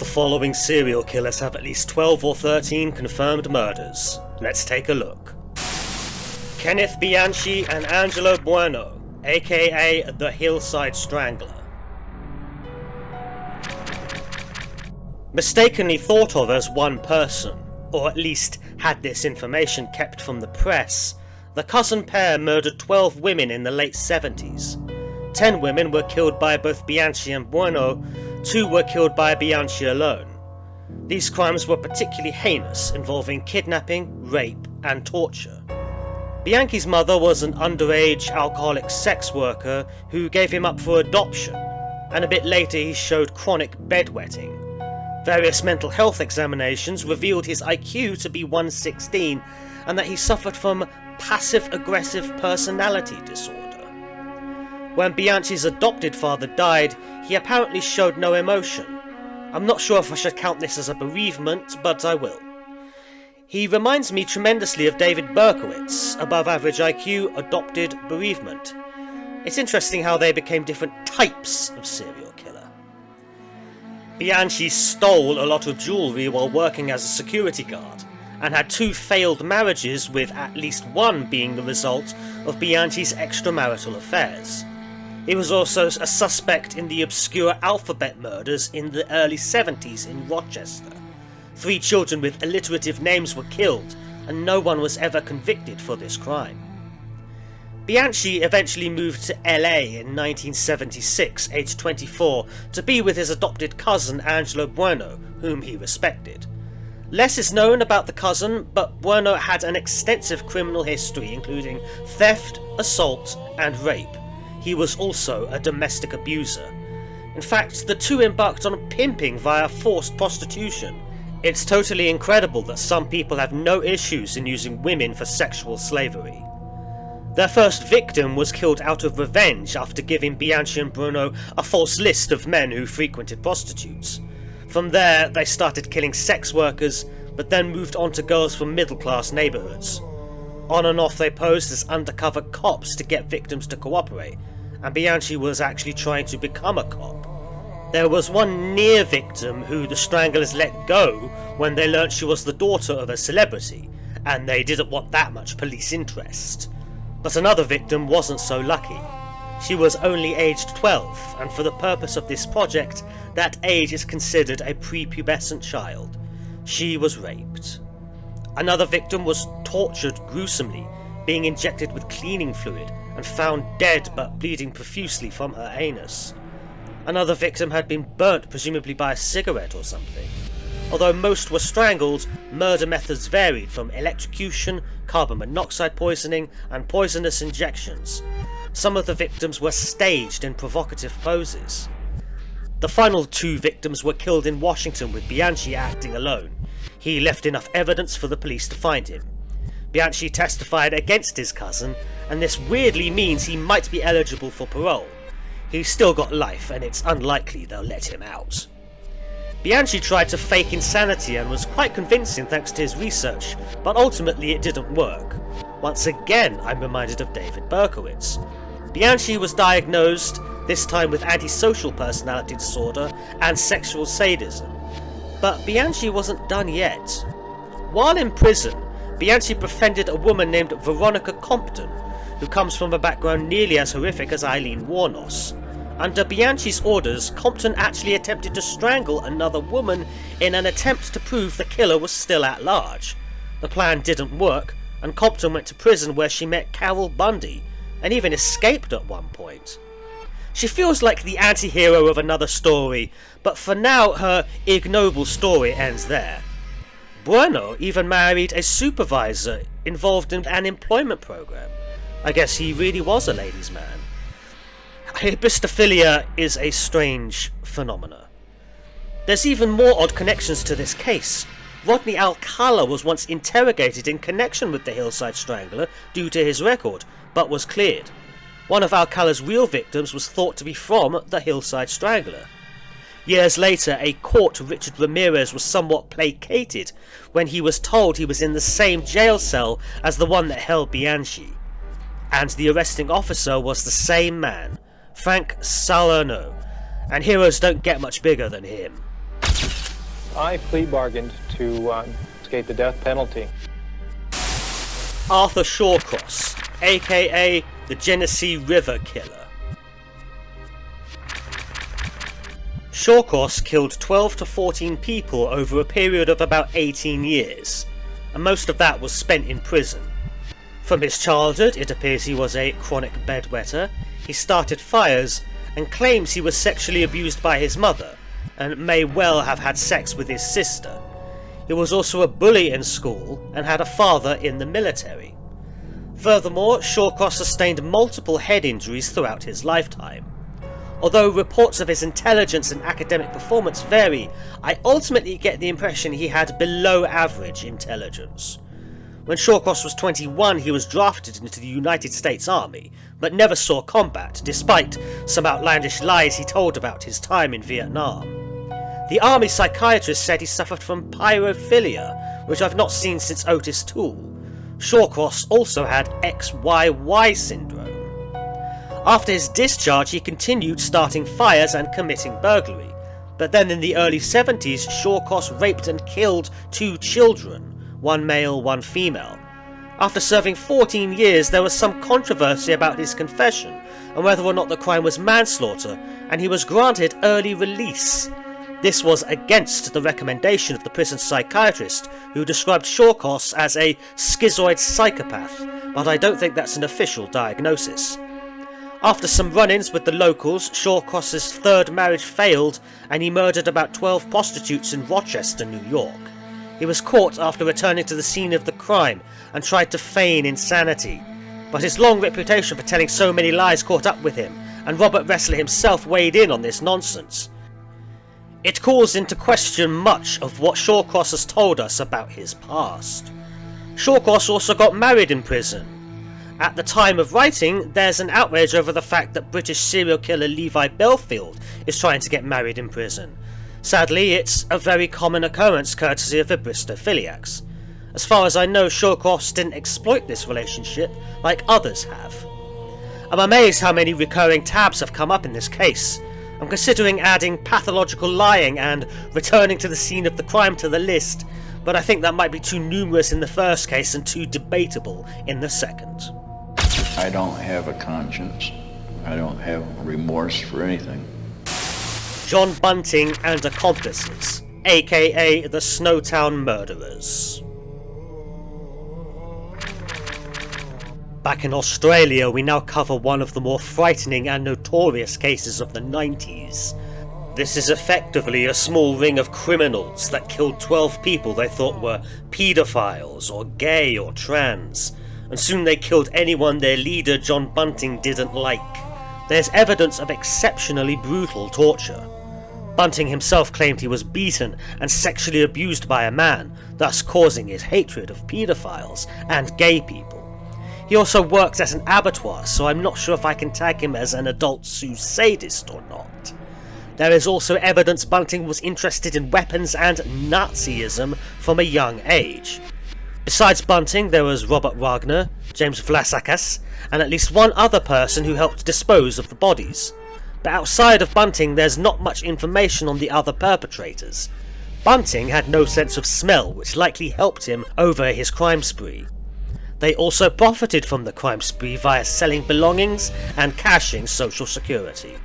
The following serial killers have at least 12 or 13 confirmed murders. Let's take a look. Kenneth Bianchi and Angelo Buono, aka the Hillside Strangler. Mistakenly thought of as one person, or at least had this information kept from the press, the cousin pair murdered 12 women in the late 70s. 10 women were killed by both Bianchi and Buono, 2 were killed by Bianchi alone. These crimes were particularly heinous, involving kidnapping, rape, and torture. Bianchi's mother was an underage alcoholic sex worker who gave him up for adoption, and a bit later he showed chronic bedwetting. Various mental health examinations revealed his IQ to be 116 and that he suffered from passive-aggressive personality disorder. When Bianchi's adopted father died, he apparently showed no emotion. I'm not sure if I should count this as a bereavement, but I will. He reminds me tremendously of David Berkowitz, above average IQ, adopted, bereavement. It's interesting how they became different types of serial killer. Bianchi stole a lot of jewellery while working as a security guard, and had 2 failed marriages, with at least one being the result of Bianchi's extramarital affairs. He was also a suspect in the obscure alphabet murders in the early 70s in Rochester. 3 children with alliterative names were killed, and no one was ever convicted for this crime. Bianchi eventually moved to LA in 1976, aged 24, to be with his adopted cousin Angelo Buono, whom he respected. Less is known about the cousin, but Buono had an extensive criminal history including theft, assault, and rape. He was also a domestic abuser. In fact, the 2 embarked on pimping via forced prostitution. It's totally incredible that some people have no issues in using women for sexual slavery. Their first victim was killed out of revenge after giving Bianchi and Buono a false list of men who frequented prostitutes. From there, they started killing sex workers, but then moved on to girls from middle-class neighbourhoods. On and off they posed as undercover cops to get victims to cooperate, and Bianchi was actually trying to become a cop. There was one near victim who the Stranglers let go when they learnt she was the daughter of a celebrity, and they didn't want that much police interest. But another victim wasn't so lucky. She was only aged 12, and for the purpose of this project, that age is considered a prepubescent child. She was raped. Another victim was tortured gruesomely, being injected with cleaning fluid and found dead but bleeding profusely from her anus. Another victim had been burnt, presumably by a cigarette or something. Although most were strangled, murder methods varied from electrocution, carbon monoxide poisoning, and poisonous injections. Some of the victims were staged in provocative poses. The final 2 victims were killed in Washington, with Bianchi acting alone. He left enough evidence for the police to find him. Bianchi testified against his cousin, and this weirdly means he might be eligible for parole. He's still got life, and it's unlikely they'll let him out. Bianchi tried to fake insanity and was quite convincing thanks to his research, but ultimately it didn't work. Once again, I'm reminded of David Berkowitz. Bianchi was diagnosed, this time with antisocial personality disorder and sexual sadism. But Bianchi wasn't done yet. While in prison, Bianchi befriended a woman named Veronica Compton, who comes from a background nearly as horrific as Eileen Warnos. Under Bianchi's orders, Compton actually attempted to strangle another woman in an attempt to prove the killer was still at large. The plan didn't work, and Compton went to prison where she met Carol Bundy, and even escaped at one point. She feels like the anti-hero of another story, but for now her ignoble story ends there. Buono even married a supervisor involved in an employment program. I guess he really was a ladies' man. Hybristophilia is a strange phenomena. There's even more odd connections to this case. Rodney Alcala was once interrogated in connection with the Hillside Strangler due to his record, but was cleared. One of Alcala's real victims was thought to be from the Hillside Strangler. Years later, a court Richard Ramirez was somewhat placated when he was told he was in the same jail cell as the one that held Bianchi. And the arresting officer was the same man, Frank Salerno, and heroes don't get much bigger than him. I plea bargained to escape the death penalty. Arthur Shawcross, aka the Genesee River Killer. Shawcross killed 12 to 14 people over a period of about 18 years, and most of that was spent in prison. From his childhood, it appears he was a chronic bedwetter. He started fires and claims he was sexually abused by his mother, and may well have had sex with his sister. He was also a bully in school and had a father in the military. Furthermore, Shawcross sustained multiple head injuries throughout his lifetime. Although reports of his intelligence and academic performance vary, I ultimately get the impression he had below average intelligence. When Shawcross was 21, he was drafted into the United States Army, but never saw combat, despite some outlandish lies he told about his time in Vietnam. The army psychiatrist said he suffered from pyrophilia, which I've not seen since Otis Toole. Shawcross also had XYY syndrome. After his discharge, he continued starting fires and committing burglary, but then in the early 70s, Shawcross raped and killed 2 children, one male, one female. After serving 14 years, there was some controversy about his confession and whether or not the crime was manslaughter, and he was granted early release. This was against the recommendation of the prison psychiatrist, who described Shawcross as a schizoid psychopath, but I don't think that's an official diagnosis. After some run-ins with the locals, Shawcross's third marriage failed and he murdered about 12 prostitutes in Rochester, New York. He was caught after returning to the scene of the crime and tried to feign insanity, but his long reputation for telling so many lies caught up with him, and Robert Ressler himself weighed in on this nonsense. It calls into question much of what Shawcross has told us about his past. Shawcross also got married in prison. At the time of writing, there's an outrage over the fact that British serial killer Levi Belfield is trying to get married in prison. Sadly, it's a very common occurrence courtesy of Ebristophiliacs. As far as I know, Shawcross didn't exploit this relationship like others have. I'm amazed how many recurring tabs have come up in this case. I'm considering adding pathological lying and returning to the scene of the crime to the list, but I think that might be too numerous in the first case and too debatable in the second. I don't have a conscience. I don't have remorse for anything. John Bunting and accomplices, aka the Snowtown murderers. Back in Australia, we now cover one of the more frightening and notorious cases of the 90s. This is effectively a small ring of criminals that killed 12 people they thought were paedophiles or gay or trans, and soon they killed anyone their leader John Bunting didn't like. There's evidence of exceptionally brutal torture. Bunting himself claimed he was beaten and sexually abused by a man, thus causing his hatred of paedophiles and gay people. He also worked at an abattoir, so I'm not sure if I can tag him as an adult sadist or not. There is also evidence Bunting was interested in weapons and Nazism from a young age. Besides Bunting, there was Robert Wagner, James Vlasakas, and at least one other person who helped dispose of the bodies. But outside of Bunting, there's not much information on the other perpetrators. Bunting had no sense of smell, which likely helped him over his crime spree. They also profited from the crime spree via selling belongings and cashing Social Security.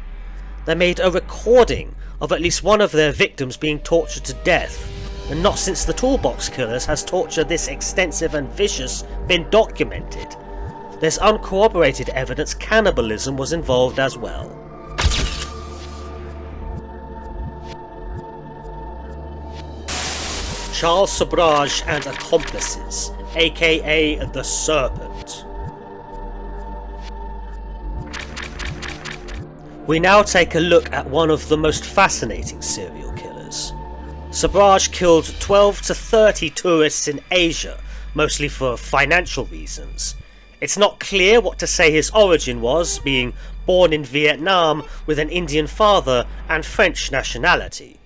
They made a recording of at least one of their victims being tortured to death, and not since the Toolbox Killers has torture this extensive and vicious been documented. There's uncorroborated evidence cannibalism was involved as well. Charles Sobhraj and accomplices, aka the Serpent. We now take a look at one of the most fascinating serial killers. Sobhraj killed 12 to 30 tourists in Asia, mostly for financial reasons. It's not clear what to say his origin was, being born in Vietnam with an Indian father and French nationality.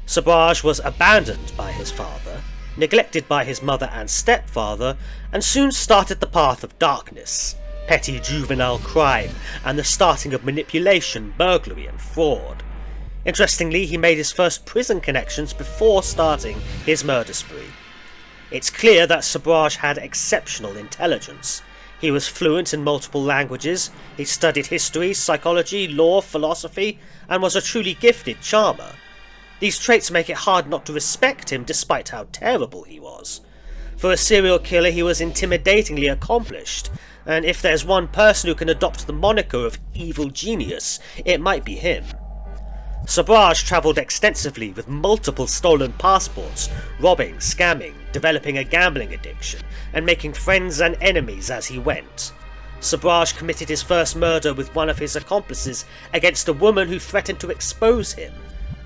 Sobhraj was abandoned by his father, neglected by his mother and stepfather, and soon started the path of darkness, petty juvenile crime, and the starting of manipulation, burglary and fraud. Interestingly, he made his first prison connections before starting his murder spree. It's clear that Sobhraj had exceptional intelligence. He was fluent in multiple languages, he studied history, psychology, law, philosophy, and was a truly gifted charmer. These traits make it hard not to respect him despite how terrible he was. For a serial killer, he was intimidatingly accomplished, and if there's one person who can adopt the moniker of evil genius, it might be him. Sobhraj travelled extensively with multiple stolen passports, robbing, scamming, developing a gambling addiction, and making friends and enemies as he went. Sobhraj committed his first murder with one of his accomplices against a woman who threatened to expose him,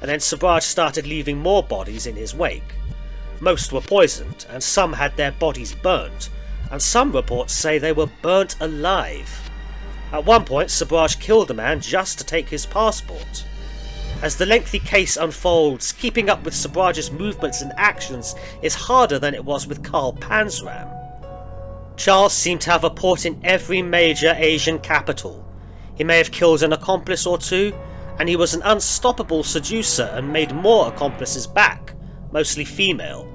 and then Sobhraj started leaving more bodies in his wake. Most were poisoned, and some had their bodies burnt, and some reports say they were burnt alive. At one point, Sobhraj killed a man just to take his passport. As the lengthy case unfolds, keeping up with Sobhraj's movements and actions is harder than it was with Karl Panzram. Charles seemed to have a port in every major Asian capital. He may have killed an accomplice or two, and he was an unstoppable seducer and made more accomplices back, mostly female.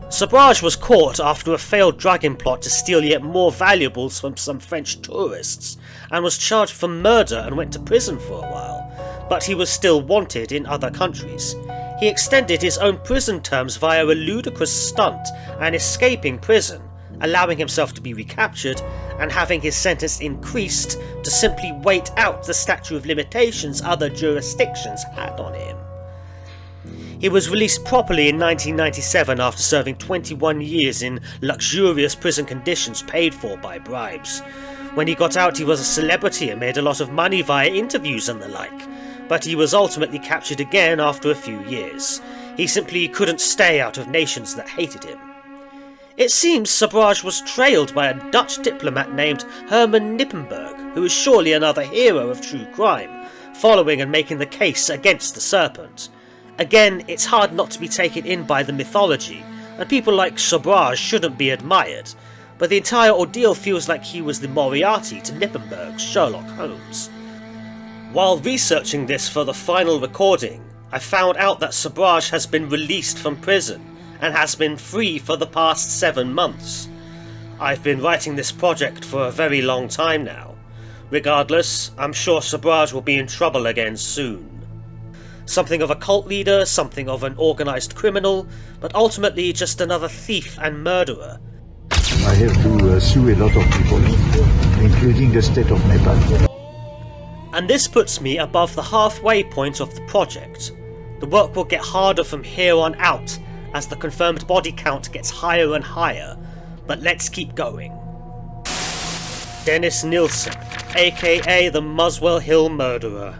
Sobhraj was caught after a failed drugging plot to steal yet more valuables from some French tourists, and was charged for murder and went to prison for a while, but he was still wanted in other countries. He extended his own prison terms via a ludicrous stunt and escaping prison, allowing himself to be recaptured and having his sentence increased to simply wait out the statute of limitations other jurisdictions had on him. He was released properly in 1997 after serving 21 years in luxurious prison conditions paid for by bribes. When he got out, he was a celebrity and made a lot of money via interviews and the like, but he was ultimately captured again after a few years. He simply couldn't stay out of nations that hated him. It seems Sobhraj was trailed by a Dutch diplomat named Herman Nippenberg, who is surely another hero of true crime, following and making the case against the Serpent. Again, it's hard not to be taken in by the mythology, and people like Sobhraj shouldn't be admired, but the entire ordeal feels like he was the Moriarty to Nippenberg's Sherlock Holmes. While researching this for the final recording, I found out that Sobhraj has been released from prison and has been free for the past 7 months. I've been writing this project for a very long time now. Regardless, I'm sure Sobhraj will be in trouble again soon. Something of a cult leader, something of an organised criminal, but ultimately just another thief and murderer. I have to sue a lot of people, including the state of Nepal. And this puts me above the halfway point of the project. The work will get harder from here on out as the confirmed body count gets higher and higher, but let's keep going. Dennis Nilsen, aka the Muswell Hill murderer.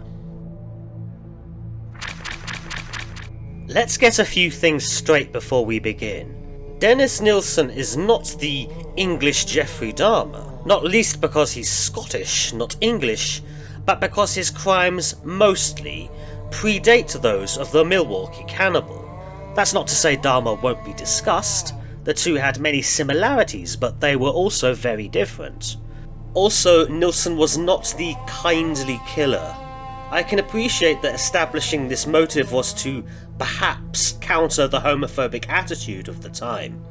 Let's get a few things straight before we begin. Dennis Nilsen is not the English Jeffrey Dahmer, not least because he's Scottish, not English, but because his crimes mostly predate those of the Milwaukee cannibal. That's not to say Dahmer won't be discussed. The two had many similarities, but they were also very different. Also, Nilsen was not the kindly killer. I can appreciate that establishing this motive was to perhaps counter the homophobic attitude of the time.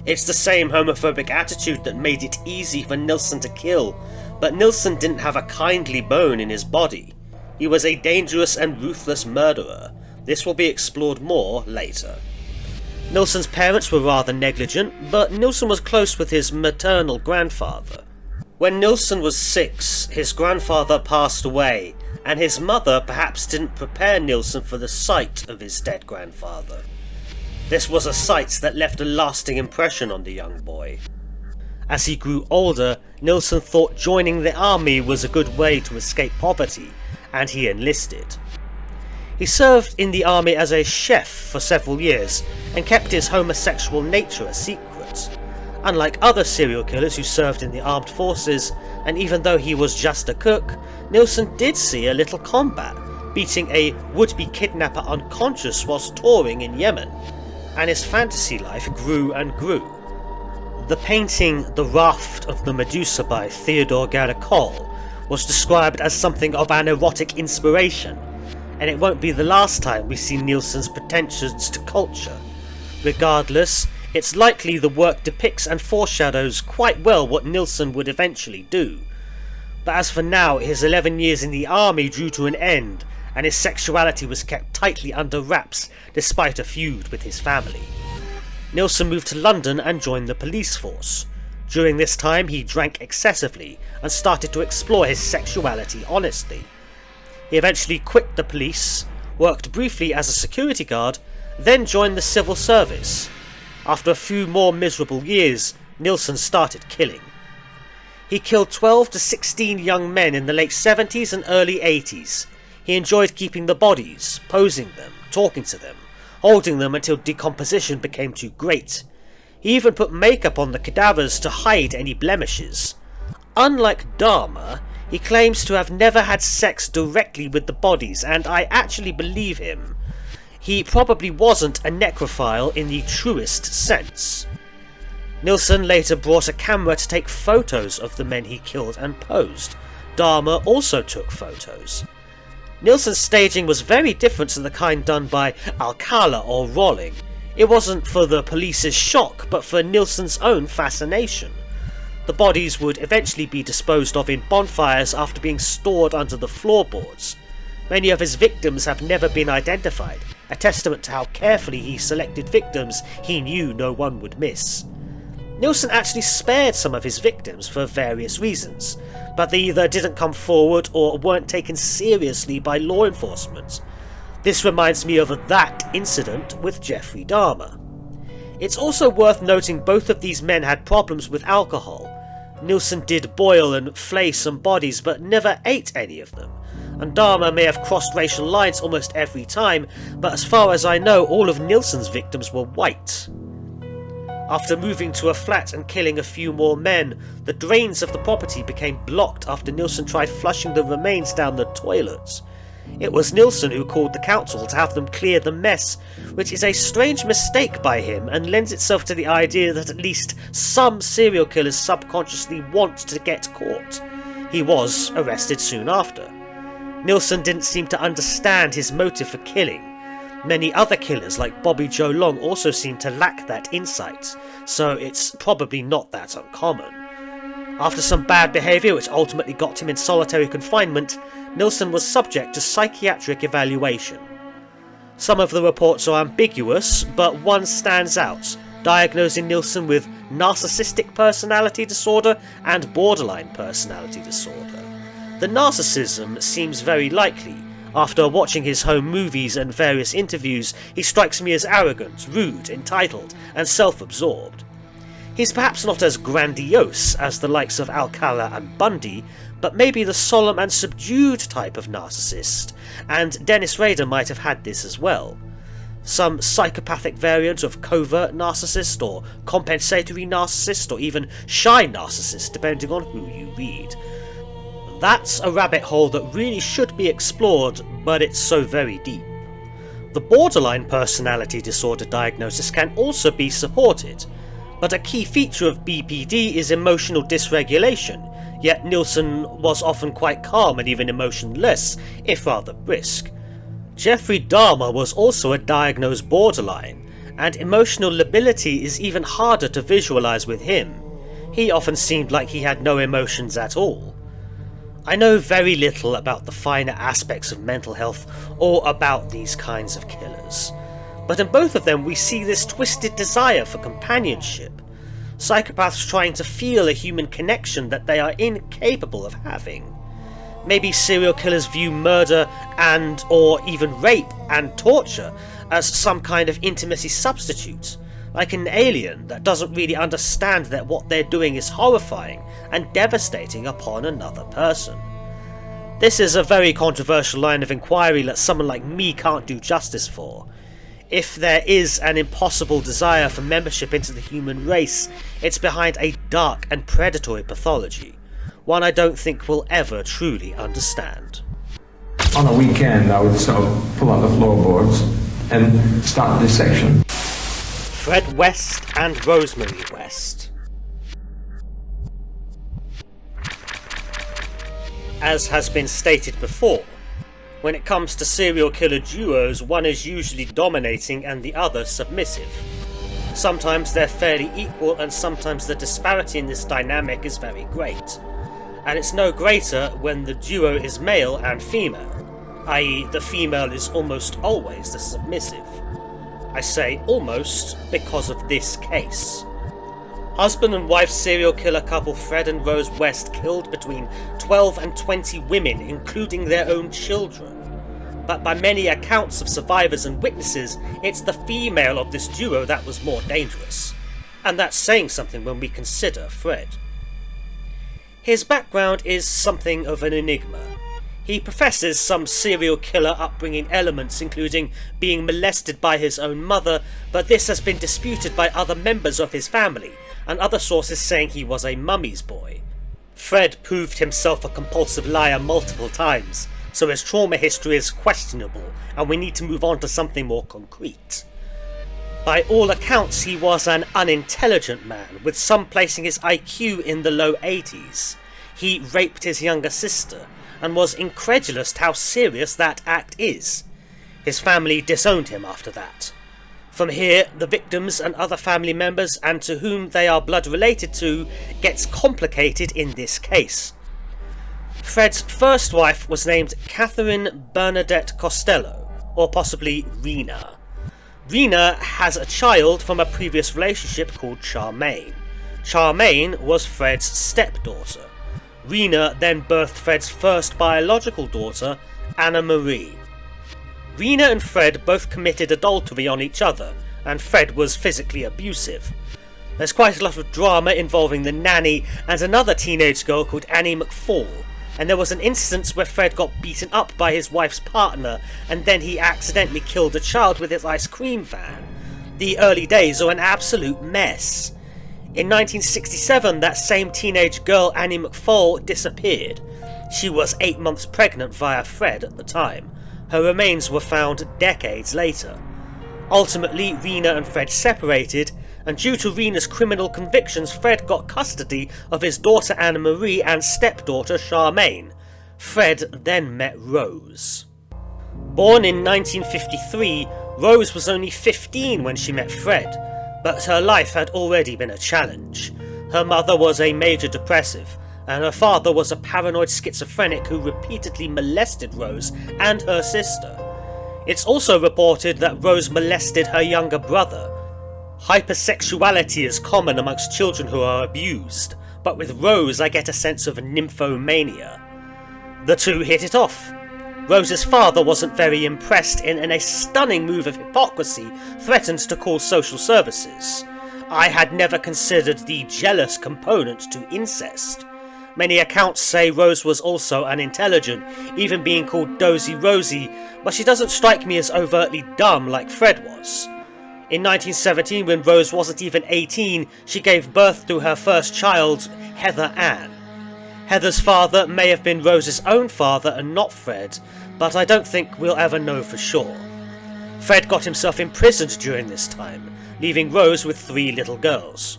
It's the same homophobic attitude that made it easy for Nilsen to kill, but Nilsen didn't have a kindly bone in his body. He was a dangerous and ruthless murderer. This will be explored more later. Nilsen's parents were rather negligent, but Nilsen was close with his maternal grandfather. When Nilsen was 6, his grandfather passed away, and his mother perhaps didn't prepare Nilsen for the sight of his dead grandfather. This was a sight that left a lasting impression on the young boy. As he grew older, Nilsen thought joining the army was a good way to escape poverty, and he enlisted. He served in the army as a chef for several years, and kept his homosexual nature a secret. Unlike other serial killers who served in the armed forces, and even though he was just a cook, Nilsen did see a little combat, beating a would-be kidnapper unconscious whilst touring in Yemen, and his fantasy life grew and grew. The painting The Raft of the Medusa by Theodore Géricault was described as something of an erotic inspiration, and it won't be the last time we see Nilsen's pretensions to culture. Regardless, it's likely the work depicts and foreshadows quite well what Nilsen would eventually do. But as for now, his 11 years in the army drew to an end, and his sexuality was kept tightly under wraps despite a feud with his family. Nilsen moved to London and joined the police force. During this time he drank excessively and started to explore his sexuality honestly. He eventually quit the police, worked briefly as a security guard, then joined the civil service. After a few more miserable years, Nilsen started killing. He killed 12 to 16 young men in the late 70s and early 80s. He enjoyed keeping the bodies, posing them, talking to them, holding them until decomposition became too great. He even put makeup on the cadavers to hide any blemishes. Unlike Dahmer, he claims to have never had sex directly with the bodies, and I actually believe him. He probably wasn't a necrophile in the truest sense. Nilsen later brought a camera to take photos of the men he killed and posed. Dahmer also took photos. Nilsen's staging was very different to the kind done by Alcala or Rolling. It wasn't for the police's shock, but for Nilsen's own fascination. The bodies would eventually be disposed of in bonfires after being stored under the floorboards. Many of his victims have never been identified, a testament to how carefully he selected victims he knew no one would miss. Nilsen actually spared some of his victims for various reasons, but they either didn't come forward or weren't taken seriously by law enforcement. This reminds me of that incident with Jeffrey Dahmer. It's also worth noting both of these men had problems with alcohol. Nilsen did boil and flay some bodies but never ate any of them, and Dahmer may have crossed racial lines almost every time, but as far as I know all of Nilsen's victims were white. After moving to a flat and killing a few more men, the drains of the property became blocked after Nilsen tried flushing the remains down the toilets. It was Nilsen who called the council to have them clear the mess, which is a strange mistake by him and lends itself to the idea that at least some serial killers subconsciously want to get caught. He was arrested soon after. Nilsen didn't seem to understand his motive for killing. Many other killers like Bobby Joe Long also seem to lack that insight, so it's probably not that uncommon. After some bad behaviour which ultimately got him in solitary confinement, Nilsen was subject to psychiatric evaluation. Some of the reports are ambiguous, but one stands out, diagnosing Nilsen with narcissistic personality disorder and borderline personality disorder. The narcissism seems very likely. After watching his home movies and various interviews, he strikes me as arrogant, rude, entitled, and self-absorbed. He's perhaps not as grandiose as the likes of Alcala and Bundy, but maybe the solemn and subdued type of narcissist, and Dennis Rader might have had this as well. Some psychopathic variant of covert narcissist, or compensatory narcissist, or even shy narcissist, depending on who you read. That's a rabbit hole that really should be explored, but it's so very deep. The borderline personality disorder diagnosis can also be supported, but a key feature of BPD is emotional dysregulation, yet Nilsen was often quite calm and even emotionless, if rather brisk. Jeffrey Dahmer was also a diagnosed borderline, and emotional lability is even harder to visualize with him. He often seemed like he had no emotions at all. I know very little about the finer aspects of mental health or about these kinds of killers, but in both of them we see this twisted desire for companionship, psychopaths trying to feel a human connection that they are incapable of having. Maybe serial killers view murder and or even rape and torture as some kind of intimacy substitute, like an alien that doesn't really understand that what they're doing is horrifying and devastating upon another person. This is a very controversial line of inquiry that someone like me can't do justice for. If there is an impossible desire for membership into the human race, it's behind a dark and predatory pathology, one I don't think we'll ever truly understand. On a weekend I would sort of pull out the floorboards and start this section. Fred West and Rosemary West. As has been stated before, When it comes to serial killer duos, one is usually dominating and the other submissive. Sometimes they're fairly equal, and sometimes the disparity in this dynamic is very great. And it's no greater when the duo is male and female, i.e. the female is almost always the submissive. I say almost because of this case. Husband and wife serial killer couple Fred and Rose West killed between 12 and 20 women, including their own children. But by many accounts of survivors and witnesses, it's the female of this duo that was more dangerous. And that's saying something when we consider Fred. His background is something of an enigma. He professes some serial killer upbringing elements, including being molested by his own mother, but this has been disputed by other members of his family, and other sources saying he was a mummy's boy. Fred proved himself a compulsive liar multiple times, so his trauma history is questionable, and we need to move on to something more concrete. By all accounts, he was an unintelligent man, with some placing his IQ in the low 80s. He raped his younger sister, and was incredulous how serious that act is. His family disowned him after that. From here, the victims and other family members, and to whom they are blood related to, gets complicated in this case. Fred's first wife was named Catherine Bernadette Costello, or possibly Rena. Rena has a child from a previous relationship called Charmaine. Charmaine was Fred's stepdaughter. Rena then birthed Fred's first biological daughter, Anna Marie. Rena and Fred both committed adultery on each other, and Fred was physically abusive. There's quite a lot of drama involving the nanny and another teenage girl called Annie McFall, and there was an instance where Fred got beaten up by his wife's partner, and then he accidentally killed a child with his ice cream van. The early days are an absolute mess. In 1967, that same teenage girl, Annie McFall, disappeared. She was 8 months pregnant via Fred at the time. Her remains were found decades later. Ultimately, Rena and Fred separated, and due to Rena's criminal convictions, Fred got custody of his daughter Anna Marie and stepdaughter Charmaine. Fred then met Rose. Born in 1953, Rose was only 15 when she met Fred, but her life had already been a challenge. Her mother was a major depressive, and her father was a paranoid schizophrenic who repeatedly molested Rose and her sister. It's also reported that Rose molested her younger brother. Hypersexuality is common amongst children who are abused, but with Rose I get a sense of nymphomania. The two hit it off. Rose's father wasn't very impressed and in a stunning move of hypocrisy threatened to call social services. I had never considered the jealous component to incest. Many accounts say Rose was also unintelligent, even being called Dozy Rosie, but she doesn't strike me as overtly dumb like Fred was. In 1917, when Rose wasn't even 18, she gave birth to her first child, Heather Ann. Heather's father may have been Rose's own father and not Fred, but I don't think we'll ever know for sure. Fred got himself imprisoned during this time, leaving Rose with 3 little girls.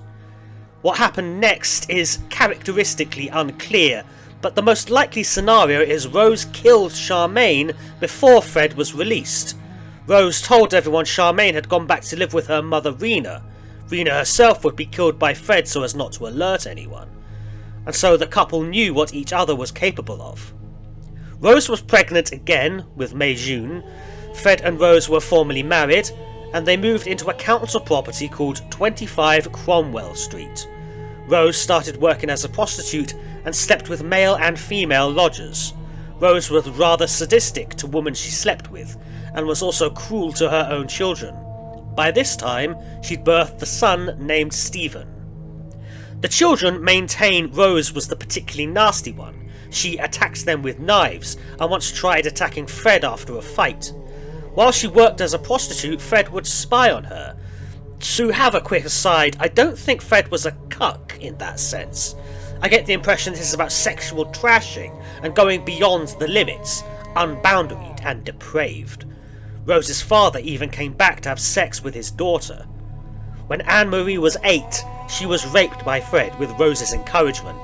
What happened next is characteristically unclear, but the most likely scenario is Rose killed Charmaine before Fred was released. Rose told everyone Charmaine had gone back to live with her mother Rena. Rena herself would be killed by Fred so as not to alert anyone. And so the couple knew what each other was capable of. Rose was pregnant again with May-June. Fred and Rose were formally married, and they moved into a council property called 25 Cromwell Street. Rose started working as a prostitute and slept with male and female lodgers. Rose was rather sadistic to women she slept with, and was also cruel to her own children. By this time, she'd birthed a son named Stephen. The children maintain Rose was the particularly nasty one. She attacked them with knives, and once tried attacking Fred after a fight. While she worked as a prostitute, Fred would spy on her. To have a quick aside, I don't think Fred was a cuck in that sense. I get the impression this is about sexual trashing and going beyond the limits, unboundaried and depraved. Rose's father even came back to have sex with his daughter. When Anne-Marie was 8, she was raped by Fred with Rose's encouragement.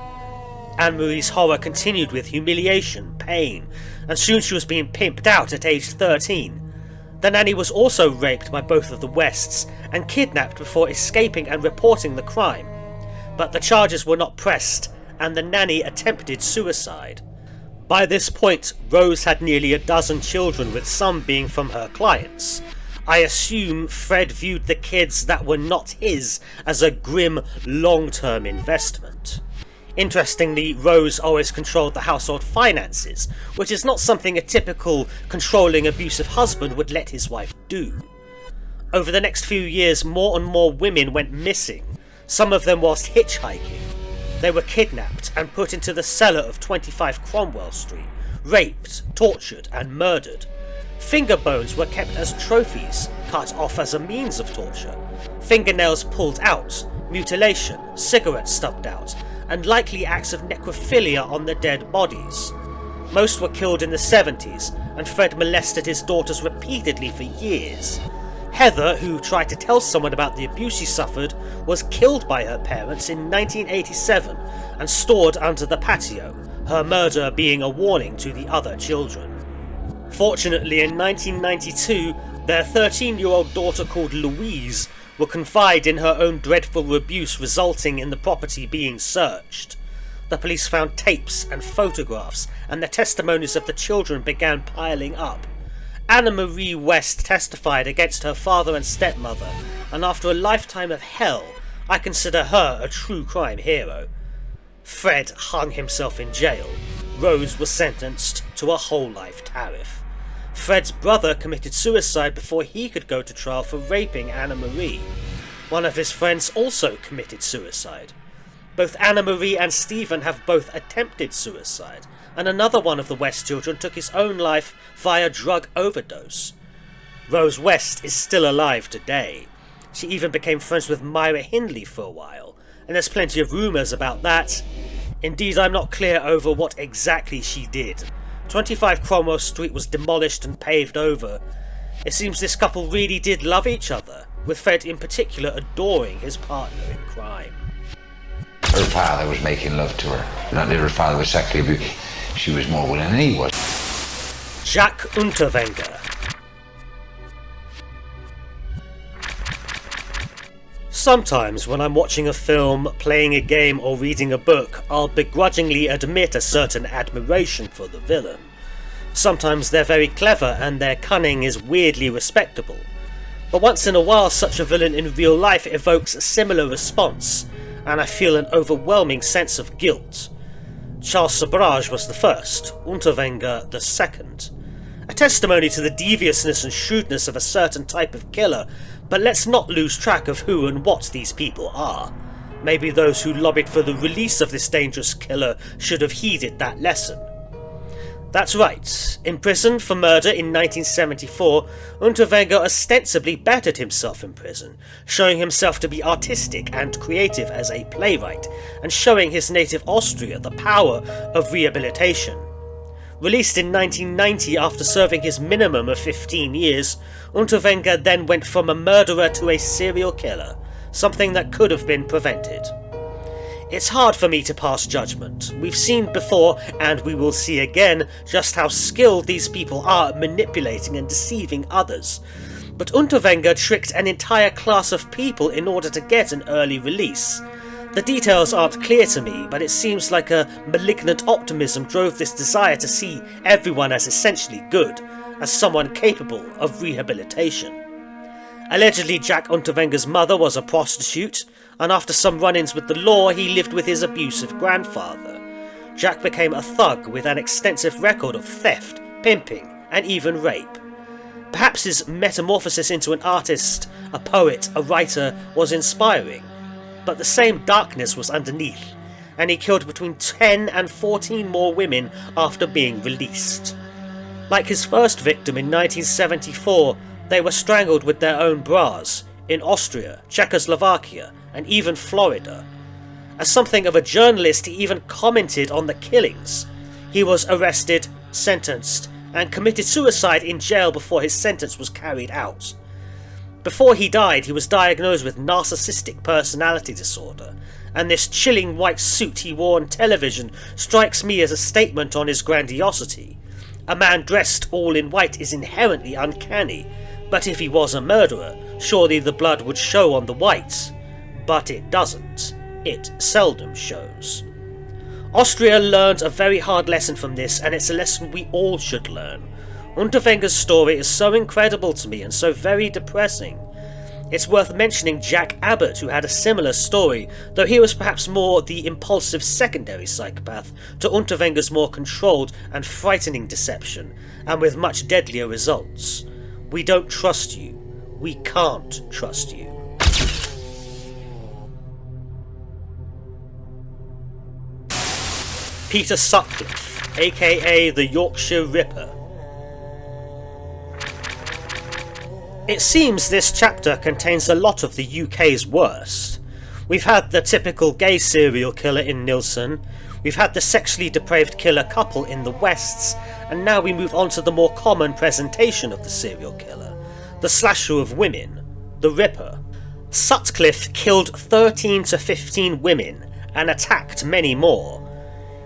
Anne-Marie's horror continued with humiliation, pain, and soon she was being pimped out at age 13. The nanny was also raped by both of the Wests and kidnapped before escaping and reporting the crime. But the charges were not pressed, and the nanny attempted suicide. By this point, Rose had nearly a dozen children, with some being from her clients. I assume Fred viewed the kids that were not his as a grim, long-term investment. Interestingly, Rose always controlled the household finances, which is not something a typical controlling, abusive husband would let his wife do. Over the next few years, more and more women went missing, some of them whilst hitchhiking. They were kidnapped and put into the cellar of 25 Cromwell Street, raped, tortured and murdered. Finger bones were kept as trophies, cut off as a means of torture. Fingernails pulled out, mutilation, cigarettes stubbed out, and likely acts of necrophilia on the dead bodies. Most were killed in the 70s, and Fred molested his daughters repeatedly for years. Heather, who tried to tell someone about the abuse she suffered, was killed by her parents in 1987 and stored under the patio, her murder being a warning to the other children. Fortunately, in 1992, their 13-year-old daughter called Louise would confide in her own dreadful abuse, resulting in the property being searched. The police found tapes and photographs, and the testimonies of the children began piling up. Anna Marie West testified against her father and stepmother, and after a lifetime of hell, I consider her a true crime hero. Fred hung himself in jail. Rose was sentenced to a whole life tariff. Fred's brother committed suicide before he could go to trial for raping Anna Marie. One of his friends also committed suicide. Both Anna Marie and Stephen have both attempted suicide, and another one of the West children took his own life via drug overdose. Rose West is still alive today. She even became friends with Myra Hindley for a while, and there's plenty of rumours about that. Indeed, I'm not clear over what exactly she did. 25 Cromwell Street was demolished and paved over. It seems this couple really did love each other, with Fred in particular adoring his partner in crime. Her father was making love to her. Not that her father was sexually abusive. She was more willing than he was. Jack Unterwenger. Sometimes when I'm watching a film, playing a game or reading a book, I'll begrudgingly admit a certain admiration for the villain. Sometimes they're very clever and their cunning is weirdly respectable. But once in a while such a villain in real life evokes a similar response, and I feel an overwhelming sense of guilt. Charles Sobhraj was the first, Unterwenger the second. A testimony to the deviousness and shrewdness of a certain type of killer, but let's not lose track of who and what these people are. Maybe those who lobbied for the release of this dangerous killer should have heeded that lesson. That's right, imprisoned for murder in 1974, Unterweger ostensibly bettered himself in prison, showing himself to be artistic and creative as a playwright, and showing his native Austria the power of rehabilitation. Released in 1990 after serving his minimum of 15 years, Unterwenger then went from a murderer to a serial killer, something that could have been prevented. It's hard for me to pass judgment. We've seen before, and we will see again, just how skilled these people are at manipulating and deceiving others. But Unterwenger tricked an entire class of people in order to get an early release. The details aren't clear to me, but it seems like a malignant optimism drove this desire to see everyone as essentially good, as someone capable of rehabilitation. Allegedly, Jack Unterwenger's mother was a prostitute, and after some run-ins with the law, he lived with his abusive grandfather. Jack became a thug with an extensive record of theft, pimping, and even rape. Perhaps his metamorphosis into an artist, a poet, a writer was inspiring, but the same darkness was underneath, and he killed between 10 and 14 more women after being released. Like his first victim in 1974, they were strangled with their own bras in Austria, Czechoslovakia, and even Florida. As something of a journalist, he even commented on the killings. He was arrested, sentenced, and committed suicide in jail before his sentence was carried out. Before he died, he was diagnosed with narcissistic personality disorder, and this chilling white suit he wore on television strikes me as a statement on his grandiosity. A man dressed all in white is inherently uncanny, but if he was a murderer, surely the blood would show on the white. But it doesn't. It seldom shows. Austria learned a very hard lesson from this, and it's a lesson we all should learn. Unterwenger's story is so incredible to me and so very depressing. It's worth mentioning Jack Abbott, who had a similar story, though he was perhaps more the impulsive secondary psychopath to Unterwenger's more controlled and frightening deception, and with much deadlier results. We don't trust you. We can't trust you. Peter Sutcliffe, aka the Yorkshire Ripper. It seems this chapter contains a lot of the UK's worst. We've had the typical gay serial killer in Nilsen, we've had the sexually depraved killer couple in the Wests, and now we move on to the more common presentation of the serial killer, the slasher of women, the Ripper. Sutcliffe killed 13 to 15 women and attacked many more.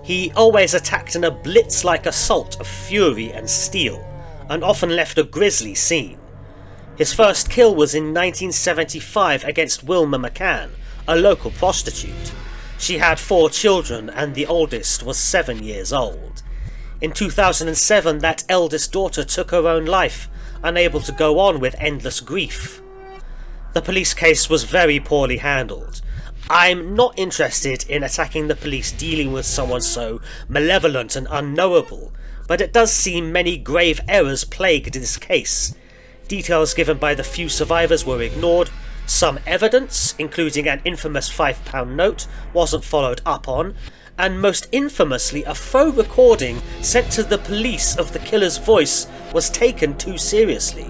He always attacked in a blitz-like assault of fury and steel, and often left a grisly scene. His first kill was in 1975 against Wilma McCann, a local prostitute. She had 4 children and the oldest was 7 years old. In 2007 that eldest daughter took her own life, unable to go on with endless grief. The police case was very poorly handled. I'm not interested in attacking the police dealing with someone so malevolent and unknowable, but it does seem many grave errors plagued this case. Details given by the few survivors were ignored, some evidence, including an infamous £5 note, wasn't followed up on, and most infamously a faux recording sent to the police of the killer's voice was taken too seriously.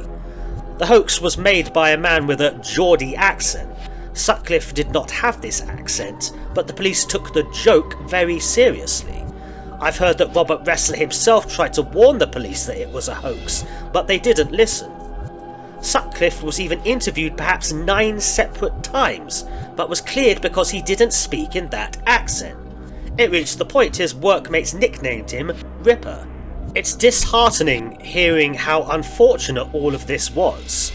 The hoax was made by a man with a Geordie accent. Sutcliffe did not have this accent, but the police took the joke very seriously. I've heard that Robert Ressler himself tried to warn the police that it was a hoax, but they didn't listen. Sutcliffe was even interviewed perhaps 9 separate times, but was cleared because he didn't speak in that accent. It reached the point his workmates nicknamed him Ripper. It's disheartening hearing how unfortunate all of this was.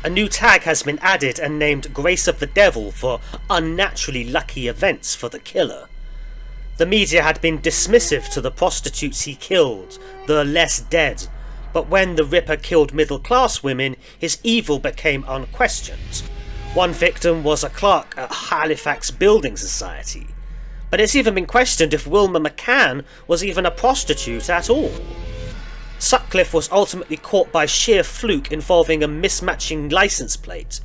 A new tag has been added and named Grace of the Devil for unnaturally lucky events for the killer. The media had been dismissive to the prostitutes he killed, the less dead, but when the Ripper killed middle-class women, his evil became unquestioned. One victim was a clerk at Halifax Building Society, but it's even been questioned if Wilma McCann was even a prostitute at all. Sutcliffe was ultimately caught by sheer fluke involving a mismatching license plate.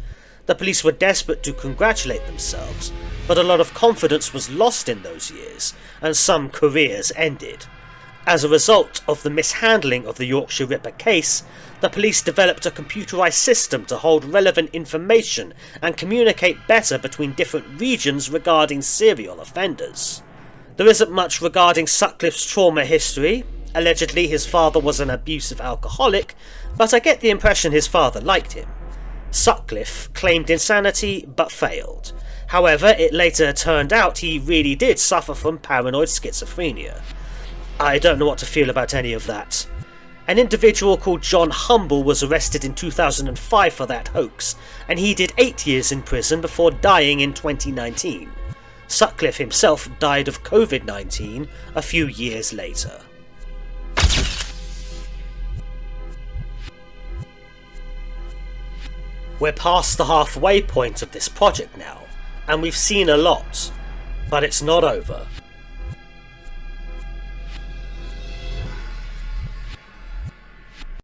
The police were desperate to congratulate themselves, but a lot of confidence was lost in those years, and some careers ended. As a result of the mishandling of the Yorkshire Ripper case, the police developed a computerized system to hold relevant information and communicate better between different regions regarding serial offenders. There isn't much regarding Sutcliffe's trauma history. Allegedly his father was an abusive alcoholic, but I get the impression his father liked him. Sutcliffe claimed insanity but failed. However, it later turned out he really did suffer from paranoid schizophrenia. I don't know what to feel about any of that. An individual called John Humble was arrested in 2005 for that hoax, and he did 8 years in prison before dying in 2019. Sutcliffe himself died of COVID-19 a few years later. We're past the halfway point of this project now, and we've seen a lot, but it's not over.